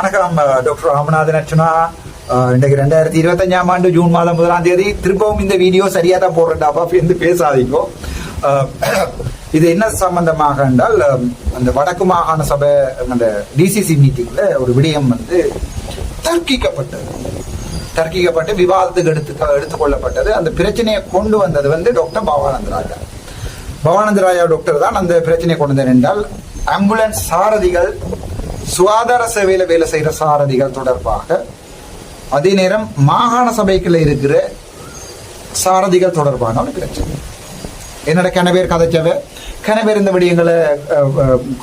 வணக்கம் டாக்டர் ராமநாதன் அர்ச்சனா. இன்றைக்கு 2025ஆம் ஆண்டு ஜூன் மாதம் 1ஆம் தேதி. திரும்பவும் இந்த வீடியோ சரியா தான் போடுறேன்டாப்பா என்று பேசாதீங்கோ. இது என்ன சம்பந்தமாக என்றால், அந்த வடக்கு மாகாண சபை அந்த டிசிசி மீட்டிங்ல ஒரு விடயம் தர்க்கிக்கப்பட்டு விவாதத்துக்கு எடுத்துக்கொள்ளப்பட்டது. அந்த பிரச்சனையை கொண்டு வந்தது டாக்டர் பவானந்த ராஜா டாக்டர் தான் அந்த பிரச்சனையை கொண்டு வந்தார். என்றால் ஆம்புலன்ஸ் சாரதிகள், சுகாதார சேவையில வேலை செய்யற சாரதிகள் தொடர்பாக, அதே நேரம் மாகாண சபைக்குள்ள இருக்கிற சாரதிகள் தொடர்பான ஒரு பிரச்சனை. என்னோட கணவர் கதைச்சவ, கணவர் இந்த விடயங்களை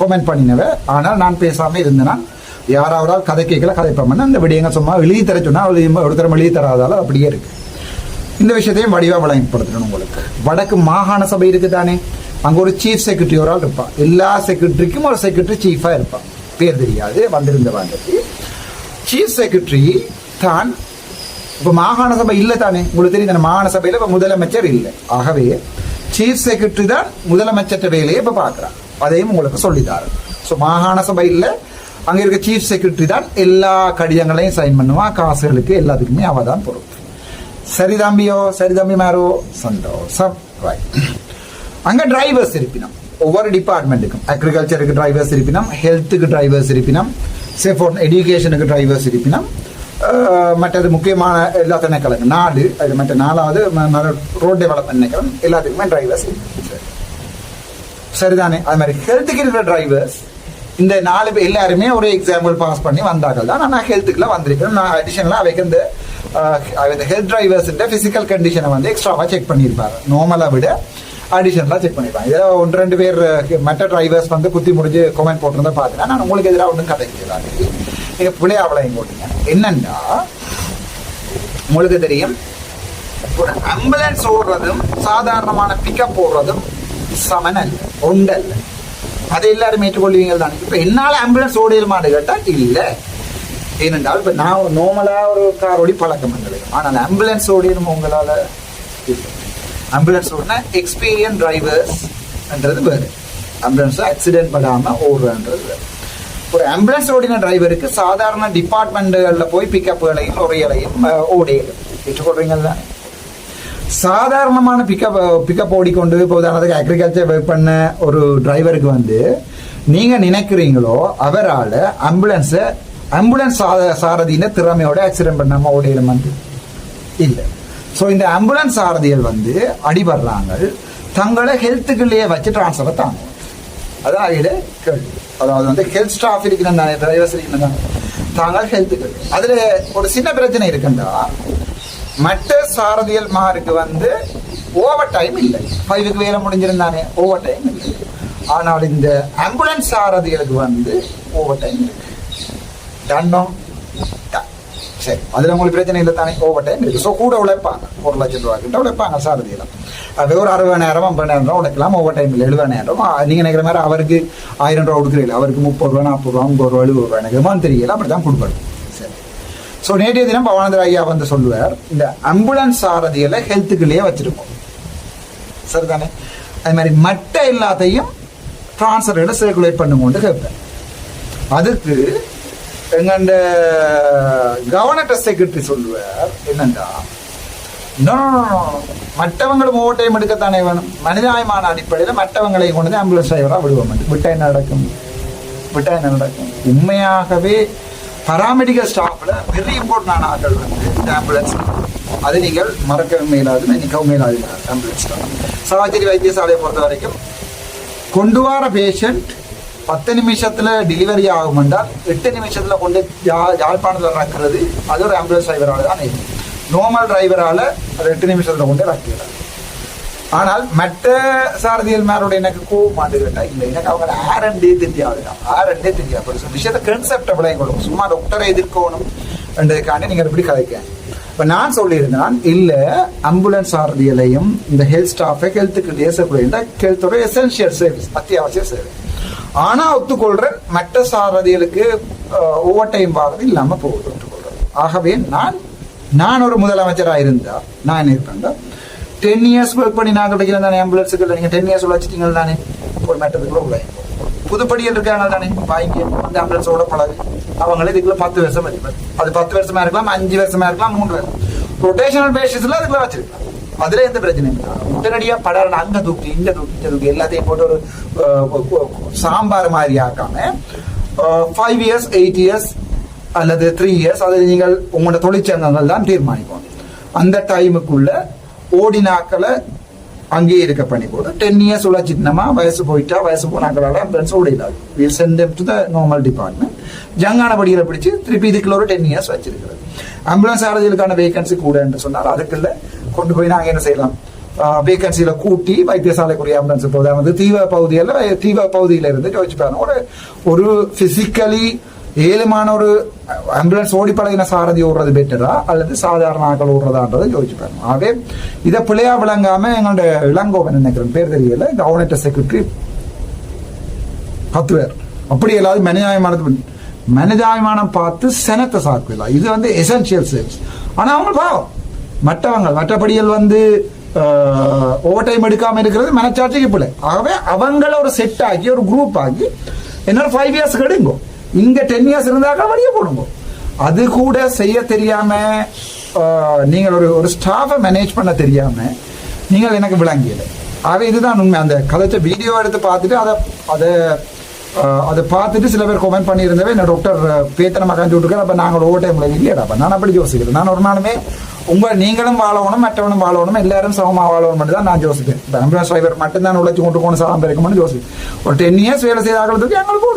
கமெண்ட் பண்ணினவ. ஆனால் நான் பேசாம இருந்தேன். யாராவதால் கதை கேட்கல, கதைப்போம்னா அந்த விடயங்கள் சும்மா எழுதி தர சொன்னா ஒருத்தரம் எழுதி தராதால அப்படியே இருக்கு. இந்த விஷயத்தையும் வடிவா வழங்கப்படுத்தணும். உங்களுக்கு வடக்கு மாகாண சபை இருக்குதானே, அங்க ஒரு சீஃப் செக்ரட்டரி ஒரு ஆள் இருப்பான். எல்லா செக்ரட்டரிக்கும் ஒரு செக்ரட்டரி சீஃபா இருப்பான். பேர் தெரியாது, வந்திருந்த சீஃப் செக்ரட்டரி தான். இப்ப மாகாண சபை இல்லை தானே, உங்களுக்கு தெரியும். மாகாண சபையில இப்ப முதலமைச்சர் இல்லை. ஆகவே சீஃப் செக்ரட்டரி தான் முதலமைச்சர் வேலையை இப்ப பாக்குறான். அதையும் உங்களுக்கு சொல்லித்தாரு. ஸோ மாகாண சபை இல்லை, அங்க இருக்க சீஃப் செக்ரட்டரி தான் எல்லா கடிதங்களையும் சைன் பண்ணுவான். காசுகளுக்கு எல்லாத்துக்குமே அவ தான் பொறுப்பு. சரி தம்பி மாரோ, சந்தோஷம். அங்க டிரைவர்ஸ் இருப்பினம் ஒவ்வொரு டிபார்ட்மெண்ட்டுக்கும். அக்ரிகல்ச்சருக்கு டிரைவர்ஸ் இருப்பினம், ஹெல்த்துக்கு டிரைவர்ஸ் இருப்பினம், சேஃப் எஜுகேஷனுக்கு டிரைவர்ஸ் இருப்பினம், மற்றது முக்கியமான எல்லா திணைக்களங்க நாடு, அது மற்ற 4வது ரோட் டெவலப்மெண்ட் நினைக்கிறோம், எல்லாத்துக்குமே டிரைவர்ஸ் சரிதானே. அது மாதிரி ஹெல்த்துக்கு இருக்கிற டிரைவர்ஸ் இந்த 4 பேர் எல்லாருமே ஒரு எக்ஸாம்பிள் பாஸ் பண்ணி வந்தார்கள் தான். நான் ஹெல்த்துக்குலாம் வந்திருக்கேன். நான் அடிஷனலாக அவைக்கு இந்த ஹெல்த் டிரைவர்ஸ் பிசிக்கல் கண்டிஷனை எக்ஸ்ட்ராவா செக் பண்ணியிருப்பாரு. நார்மலா விட அடிஷனலாக செக் பண்ணிருப்பாங்க. இதில் 1-2 பேர் மற்ற டிரைவர்ஸ் குத்தி முடிஞ்சு கமெண்ட் போட்டிருந்தா பார்த்தீங்கன்னா, நான் உங்களுக்கு எதிராக ஒன்றும் கதை கிடையாது. நீங்க பிள்ளையாவளையும் போட்டீங்க. என்னன்னா, உங்களுக்கு தெரியும், ஒரு ஆம்புலன்ஸ் ஓடுறதும் சாதாரணமான பிக்கப் போடுறதும் சமன் அல்ல, ஒன்றல்ல. அதை எல்லாரும் ஏற்றுக்கொள்வீங்க தானே. இப்ப என்னால ஆம்புலன்ஸ் ஓடிடுமான்னு கேட்டா இல்லை. ஏனென்றால் இப்ப நான் நார்மலா ஒரு கார் ஓடி பழக்கம் இல்லை. ஆனால் ஆம்புலன்ஸ் ஓடிடும் உங்களால இல்லை. ஆம்புலன்ஸ் ஓடினா எக்ஸ்பீரியன்ஸ் டிரைவர்ஸ்ன்றது வேறு. ஆம்புலன்ஸ் ஆக்சிடென்ட் படாம ஓடுறன்றது வேறு. ஒரு ஆம்புலன்ஸ் ஓடின டிரைவருக்கு சாதாரண டிபார்ட்மெண்ட்டுகள்ல போய் பிக்கப்புகளையும் லொரியலையும் ஓடிடும். ஏற்றுக்கொள்றீங்க தானே. சாதாரணமான பிக்கப் ஓடிக்கொண்டு இப்போ உதாரணத்துக்கு அக்ரிகல்ச்சர் ஒர்க் பண்ண ஒரு டிரைவருக்கு நீங்க நினைக்கிறீங்களோ அவரால் ஆம்புலன்ஸ் சாரதியின திறமையோட ஆக்சிடென்ட் பண்ணாம ஓடிடும் இல்லை. ஸோ இந்த ஆம்புலன்ஸ் சாரதிகள் அடிபடுறாங்க, தங்களை ஹெல்த்துக்குள்ளேயே வச்சு டிரான்ஸ்ஃபரை தாங்க. அதான் கேள்வி. அதாவது ஹெல்த் ஸ்டாஃப் இருக்கிறாங்க, டிரைவர்ஸ் இருக்கிறாங்க, தாங்கள் ஹெல்த்துக்கு. அதுல ஒரு சின்ன பிரச்சனை இருக்குண்டா, மற்ற சாரதிகள் மாருக்கு ஓவர் டைம் இல்லை. 5க்கு வேலை முடிஞ்சிருந்தானே, ஓவர் டைம் இல்லை. ஆனால் இந்த ஆம்புலன்ஸ் சாரதிகளுக்கு ஓவர் டைம் இருக்கு. தண்டம் சரி, அதுல உங்களுக்கு பிரச்சனை இல்லை தானே, ஓவர் டைம் இருக்கு. ஸோ கூட உழைப்பாங்க, 1 லட்சம் ரூபாய் கிட்ட உழைப்பாங்க சாரதியெல்லாம். ஒரு 60,000 50,000 உழைக்கலாம், ஓவர் டைம் இல்லை 70,000. நீங்க நினைக்கிற மாதிரி அவருக்கு 1000 ரூபா கொடுக்குறீங்க, அவருக்கு 30 ரூபா 40 ரூபா 50 ரூபா 70 ரூபா எனக்கு தெரியல, அப்படிதான் கொடுப்பாரு. சரி. ஸோ நேற்றைய தினம் பவானந்த ஐயா சொல்லுவார், இந்த ஆம்புலன்ஸ் சாரதிகளை ஹெல்த்துக்குள்ளேயே வச்சிருப்போம். சரிதானே. அது மாதிரி மற்ற எல்லாத்தையும் டிரான்ஸ்ஃபர்களை சர்க்குலேட் பண்ணுங்கன்னு கேட்பேன். அதுக்கு எங்க கவர்னர் செக்ரட்டரி சொல்லுவார், என்னண்டா மற்றவங்களும் ஓவர் டைம் எடுக்கத்தானே வேணும். மனிதாயமான அடிப்படையில் மற்றவங்களை கொண்டு ஆம்புலன்ஸ் டிரைவராக விடுவோம். விட்டா என்ன நடக்கும்? உண்மையாகவே பராமெடிக்கல் ஸ்டாஃப்ல வெரி இம்பார்ட்டன்டான ஆட்கள் இந்த ஆம்புலன்ஸ். அது நீங்கள் மறக்கவும் மேலாது, நிற்கவும் மேலாது. ஆம்புலன்ஸ் சராச்சரி வைத்தியசாலையை பொறுத்த வரைக்கும் கொண்டு வர பேஷண்ட் 10 நிமிஷத்துல டெலிவரி ஆகும் என்றால் 8 நிமிஷத்துல கொண்டு யாழ்ப்பாணத்தில் இறக்குறது அது ஒரு ஆம்புலன்ஸ் டிரைவரால தான். நார்மல் டிரைவரால அது 8 நிமிஷத்துல கொண்டு இறக்கிறார். ஆனால் மற்ற சாரதிகள் மேலோட எனக்கு கோவமாட்டு கேட்டா இல்லை, எனக்கு அவங்க ஆரண்டே தெரியாது. விஷயத்த கன்செப்ட் விளைய கொடுக்கும். சும்மா டாக்டரை எதிர்க்கணும் என்றதுக்காண்டி நீங்கள் எப்படி கதைக்க. இப்ப நான் சொல்லியிருந்தேன், இல்ல ஆம்புலன்ஸ் சாரதிகளையும் இந்த ஹெல்த் ஸ்டாஃபை ஹெல்த்துக்கு ஏசக்கூடிய ஹெல்த்தோட எசென்சியல் சர்வீஸ், அத்தியாவசிய சேவை. ஆனா ஒத்துக்கொள்றேன், மற்ற சாரதிகளுக்கு ஓவர் டைம் பாகிறது இல்லாம போகுது, ஒத்துக்கொள்றேன். ஆகவே நான் ஒரு முதலமைச்சராக இருந்தா நான் என்ன இருப்பேன், 10 years ஒர்க் பண்ணி நான் கிடைக்கிறேன் தானே ஆம்புலன்ஸுக்கு. நீங்க 10 years உழைச்சிட்டீங்க தானே, ஒரு மேட்டத்துக்குள்ள உழைப்போம். புதுப்படியில் இருக்காங்க தானே, வாங்கி அந்த ஆம்புலன்ஸோட பழகு. அவங்களே இதுக்குள்ள 10 வருஷம் வச்சுப்பாரு. அது 10 வருஷமா இருக்கலாம், 5 வருஷமா இருக்கலாம், 3 வருஷம். ரொட்டேஷனல் பேசிஸ்ல அதுக்குள்ள வச்சிருக்கலாம். அதுல எந்த பிரச்சனையும் இல்லை. உடனடியா படம் அங்க தூக்கி இங்க தூக்கி எல்லாத்தையும் போட்டு ஒரு சாம்பார் மாதிரி ஆக்காம 5 years 8 years அல்லது 3 years அதை நீங்கள் உங்களோட தொழிற்சங்கங்கள் தான் தீர்மானிக்கும். அந்த டைமுக்குள்ள ஓடினாக்களை அங்கேயே இருக்க பண்ணி போடு. 10 years உழைச்சிட்டோமா, வயசு போயிட்டா வயசு போனாக்களால ஆம்புலன்ஸ் ஓடிடாது. Will send them to the normal department. ஜங்கான படிகளை பிடிச்சி திருப்பி இதுக்குள்ள ஒரு 10 years வச்சிருக்கிறது. ஆம்புலன்ஸ் ஆரதிகளுக்கான வேகன்சி கூட என்று சொன்னால் அதுக்குள்ள கொண்டு போய் நாங்கள் என்ன செய்யலாம், வேகன்சியில கூட்டி வைத்தியசாலைக்குரிய ஆம்புலன்ஸ் போது வந்து தீவிர பகுதியில இருந்து யோசிச்சு பாருங்க. ஒரு பிசிக்கலி ஏழுமான ஒரு ஆம்புலன்ஸ் ஓடி பழகின சாரதி ஓடுறது பெட்டரா அல்லது சாதாரண ஆக்கள் ஓடுறதான்றதை யோசிச்சு பாருங்க. ஆகவே இதை பிள்ளையா விளங்காம எங்களோட இளங்கோவன் நினைக்கிறேன் பேர் தெரியல, கவர்னர் செக்ரட்டரி 10 பேர் அப்படி எல்லாரும் மனிதாயமானம் பார்த்து செனத்தை சாப்பிடலாம். இது வந்து எசென்சியல் சர்வீஸ். ஆனா அவங்க பாவம் மற்றபடிகள் வந்து ஓவர் டைம் எடுக்காம இருக்கிறது மனச்சாட்சிக்கு பிள்ளை. ஆகவே அவங்கள ஒரு செட் ஆக்கி ஒரு குரூப் ஆக்கி இன்னொரு 5 years எடுங்கோ. இங்க 10 years இருந்தாக்கா வழியே போடுங்க. அது கூட செய்ய தெரியாம நீங்கள் ஒரு ஸ்டாஃபை மேனேஜ் பண்ண தெரியாம நீங்கள் எனக்கு விளங்கியது. ஆகவே இதுதான் உண்மை. அந்த கதைச்ச வீடியோ எடுத்து பார்த்துட்டு அதை பார்த்துட்டு சில பேர் கமெண்ட் பண்ணியிருந்தவே என்ன டாக்டர் பேத்தனை மகான் விட்டுருக்காரு, அப்ப நாங்கள் ஓவர் டைம்ல இல்லையாடா. நான் அப்படி யோசிக்கிறேன். நான் ஒரு நாளுமே நீங்களும் வாழணும், மற்றவனும் வாழணும், எல்லாரும் சமமா வாழணும் மட்டும் தான் நான் யோசிப்பேன். ஆம்புலன்ஸ் டிரைவர் மட்டும்தான் உழைச்சி கொண்டு போகணும், சாரம் பெருக்கணும்னு யோசிப்பேன். ஒரு 10 years வேலை செய்ய ஆகிறதுக்கு எங்களுக்கு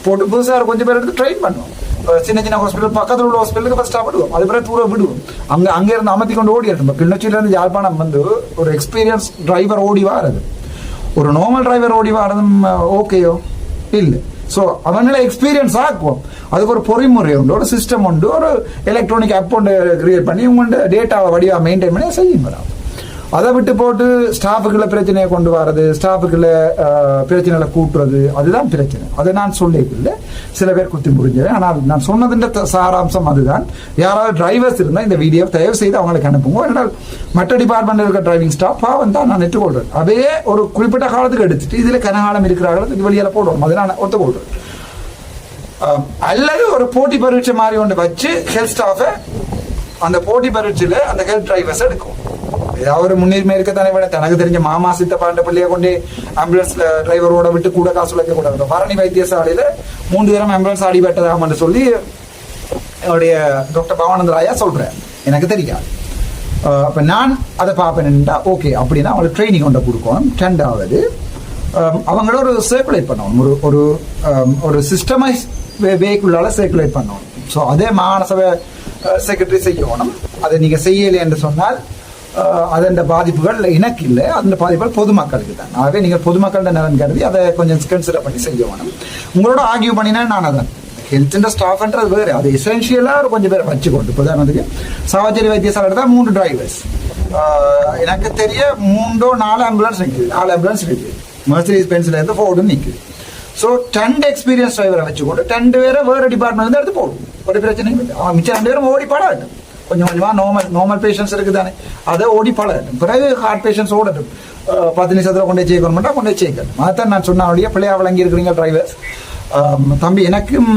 போட்டு புதுசாக கொஞ்சம் பேர் எடுத்து ட்ரெயின் பண்ணுவோம். சின்ன ஹாஸ்பிட்டல் பக்கத்தில் உள்ள ஹாஸ்பிட்டலுக்கு ஃபர்ஸ்ட் விடுவோம், அது பிறகு தூரம் விடுவோம். அங்கே இருந்து அமர்த்தி கொண்டு ஓடி எடுத்தோம். கிளிநொச்சியிலேருந்து யாழ்ப்பாணம் வந்து ஒரு எக்ஸ்பீரியன்ஸ் டிரைவர் ஓடி வாரது, ஒரு நார்மல் டிரைவர் ஓடி வாரதும் ஓகேயோ இல்லை. ஸோ அவங்கள எக்ஸ்பீரியன்ஸ் ஆக்குவோம். அதுக்கு ஒரு பொறிமுறை உண்டு, ஒரு சிஸ்டம் உண்டு, ஒரு எலக்ட்ரானிக் ஆப் ஒன்று கிரியேட் பண்ணி உங்களோட டேட்டாவை வடிவாக மெயின்டைன் பண்ணி செய்யுங்க. அதை விட்டு போட்டு ஸ்டாஃபுக்குள்ள பிரச்சனையை கொண்டு வர்றது, ஸ்டாஃபுக்குள்ள பிரச்சனைகளை கூட்டுறது, அதுதான் பிரச்சனை. அதை நான் சொல்லிக்கல, சில பேர் குத்தி முடிஞ்சது. ஆனால் நான் சொன்னதுன்ற சாராம்சம் அதுதான். யாராவது டிரைவர்ஸ் இருந்தால் இந்த வீடியோ தயவு செய்து அவங்களுக்கு அனுப்புங்க. ஏன்னால் மற்ற டிபார்ட்மெண்ட் இருக்க டிரைவிங் ஸ்டாஃப் பாவம் தான் நான் நெட்டுக்கொள்றேன். அதே ஒரு குறிப்பிட்ட காலத்துக்கு எடுத்துட்டு இதில் கனகாலம் இருக்கிறார்கள் வெளியில போடுவோம், அதை நான் ஒத்துக்கொள்றேன். அல்லது ஒரு போட்டி பரீட்சை மாதிரி ஒன்று வச்சு ஹெல்த் ஸ்டாஃபை அந்த போட்டி பரீட்சையில் அந்த ஹெல்த் டிரைவர்ஸ் எடுக்கும். ஏதாவது முன்னுரிமை இருக்கத்தானே வேணும். தனக்கு தெரிஞ்ச மாமா சித்தப்பாண்ட பிள்ளைய கொண்டு ஆம்புலன்ஸ் டிரைவரோட விட்டு கூட காசு உழைக்க கூடாது. பரணி வைத்தியசாலையில 3 தரம் ஆம்புலன்ஸ் அடிபட்டதாம் சொல்லி என்னுடைய டாக்டர் பவானந்த ராயா சொல்றேன், எனக்கு தெரியாது. அப்ப நான் அதை பார்ப்பேன்டா ஓகே அப்படின்னா அவங்களுக்கு ட்ரைனிங் கொண்டு கொடுக்கணும். 2வது அவங்கள ஒரு சர்க்குலேட் பண்ணணும், ஒரு சிஸ்டமைஸ் வேக்குள்ளால சர்க்குலேட் பண்ணணும். ஸோ அதே மாகாண சபை செக்ரட்டரி செய்யணும். அதை நீங்க செய்யலை என்று சொன்னால் அதன் பாதிப்புகள் எனக்கு இல்லை, அந்த பாதிப்புகள் பொதுமக்களுக்கு தான். ஆகவே நீங்கள் பொதுமக்களோட நலன் கருதி அதை கொஞ்சம் கன்சிடர் பண்ணி செய்யணும். உங்களோட ஆர்கியூ பண்ணினா நான் அதான் ஹெல்த் ஸ்டாஃப்ன்றது வேறு, அது எசென்ஷியலாக ஒரு கொஞ்சம் பேரை வச்சுக்கொண்டு. இப்போ உதாரணத்துக்கு சாவச்சேரி வைத்தியசாலை தான் 3 டிரைவர்ஸ், எனக்கு தெரிய 3-4 ஆம்புலன்ஸ் நிற்குது, 4 ஆம்புலன்ஸ் நிற்குது, மெர்சிடிஸ் பென்ஸ்ல இருந்து ஃபோர்டு நிற்குது. ஸோ 2 எக்ஸ்பீரியன்ஸ் டிரைவரை வச்சுக்கொண்டு 2 பேரை வேறு டிபார்ட்மெண்ட் எடுத்து போடும், ஒரு பிரச்சனையும் இல்லை. அவன் மிச்சம் 2 பேரும் ஓடி பாடாட்டும். கொஞ்சம் கொஞ்சமாக நார்மல் பேஷன்ஸ் இருக்குது தானே, அதை ஓடி பழகட்டும். பிறகு ஹார்ட் பேஷன்ஸ் ஓடட்டும். 10 நிமிஷத்தில் கொண்டு சேர்க்கணும்னா கொண்டு சேர்க்கணும். அதைத்தான் நான் சொன்ன பிள்ளையா வழங்கி இருக்கிறீங்க டிரைவர்ஸ். தம்பி எனக்கும்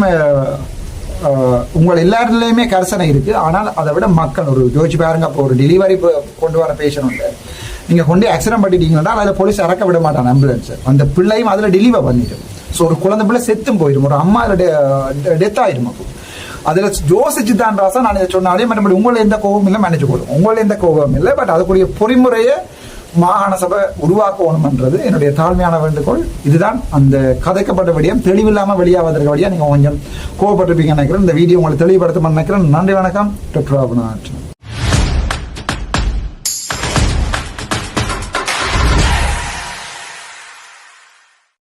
உங்கள் எல்லாருலேயுமே கரிசனை இருக்குது. ஆனால் அதை விட மக்கள் ஒரு யோசிச்சு பாருங்க. அப்போ ஒரு டெலிவரி கொண்டு வர பேஷண்ட் உண்டு, நீங்கள் கொண்டு ஆக்சிடென்ட் பண்ணிட்டீங்கன்னா அதில் போலீஸ் இறக்க விட மாட்டான் ஆம்புலன்ஸ். அந்த பிள்ளையும் அதில் டெலிவர் பண்ணிடும். ஸோ ஒரு குழந்தை பிள்ளை செத்தும் போயிடும், ஒரு அம்மா டெத் ஆயிடும். அப்போ அதில் யோசிச்சு தான் ராசா நான் இதை சொன்னாலே மற்றபடி உங்களை எந்த கோபம் இல்லை மேனேஜ் போடும், உங்களை எந்த கோபம் இல்லை. பட் அதுக்குரிய பொறிமுறையை மாகாண சபை உருவாக்கணும்ன்றது என்னுடைய தாழ்மையான வேண்டுகோள். இதுதான் அந்த கதைக்கப்பட்ட விடயம் தெளிவில்லாமல் வெளியாவதற்கு வழியாக நீங்கள் கொஞ்சம் கோவப்பட்டிருப்பீங்க நினைக்கிறேன். இந்த வீடியோ உங்களை தெளிவுபடுத்த நினைக்கிறேன். நன்றி, வணக்கம். டாக்டர் ராமநாத்.